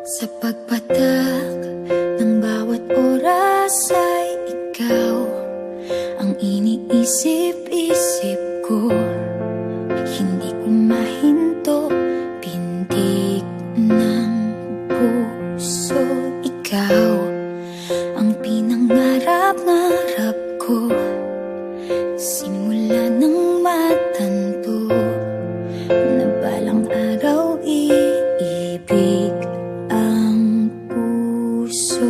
Sa pagpatak ng bawat oras ay ikaw ang iniisip-isip ko. Hindi ko mahinto, pintig ng puso. Ikaw ang pinangarap-ngarap ko, simula ng matanto na balang araw iibig ang puso.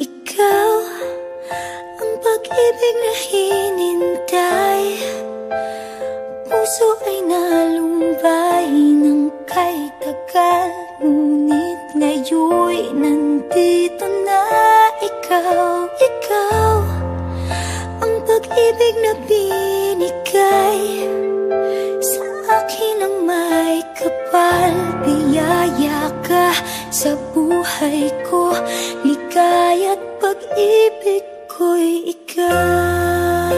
Ikaw ang pag-ibig na hinintay, puso ay nalumbay ng kay tagal, ngunit ngayon'y nandito na ikaw. Ikaw ang pag-ibig na binigay sa akin ang may kapal. Biyaya ka sa buhay ko, ligaya't pag-ibig ko'y ikaw.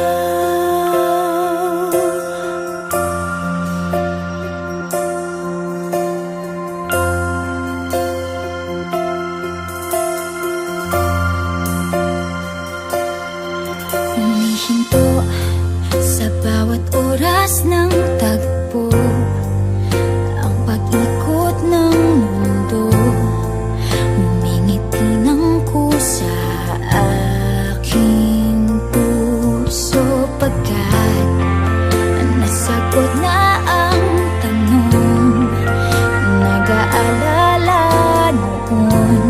Humihinto sa bawat oras ng tagpo, ang pag-ikot ng mundo, ngumingiti ng kusa aking puso. Pagkat nasagot na ang tanong, nag-aalala noon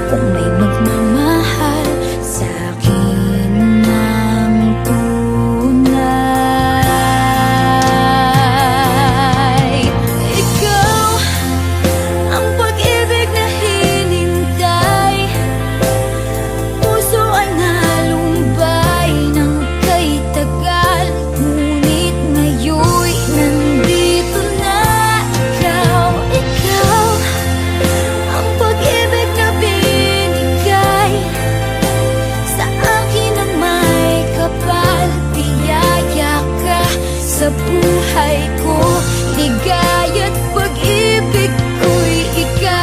kung may magmamahal sa'kin ng tunay. Ikaw ang pag-ibig na hinintay, puso ay nalumbay ng kay tagal, ngunit ngayon'y nandito na ikaw. Ikaw ang pag-ibig na binigay sa akin ang may kapal. Biyaya ka sa buhay ko, ligaya't pag-ibig ko'y ikaw.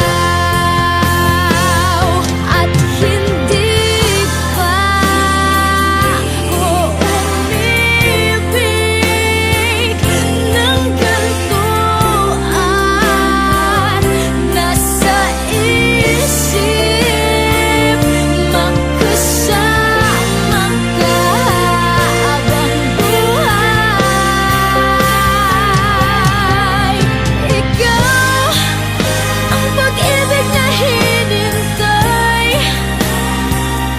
At hindi pa ko umibig ng ganito, at nasa isip makasama ka habang buhay. Ikaw ang pag-ibig na hinintay,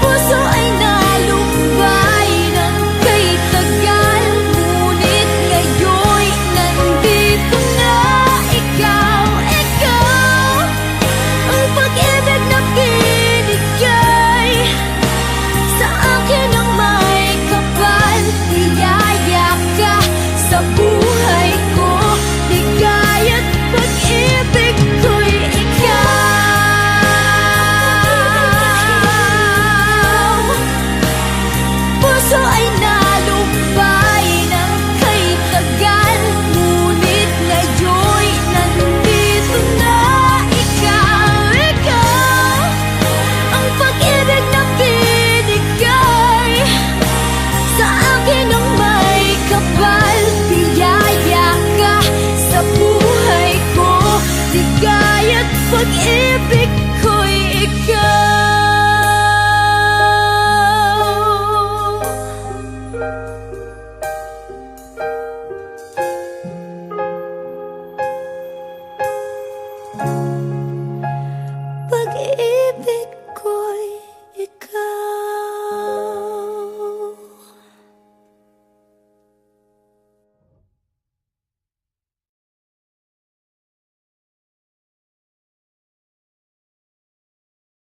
puso ay nalumbay ng kay tagal, ngunit ngayon'y nandito na ikaw. Ikaw ang pag-ibig na binigay sa akin ang may kapal. Biyaya ka sa buhay ko, ligaya't pag-ibig ko'y ikaw. Puso ay nalumbay ng kay tagal, ngunit ngayon'y nandito na ikaw. Ikaw ang pag-ibig na binigay sa akin ang may kapal. Biyaya ka sa buhay ko, ligaya't pag-ibig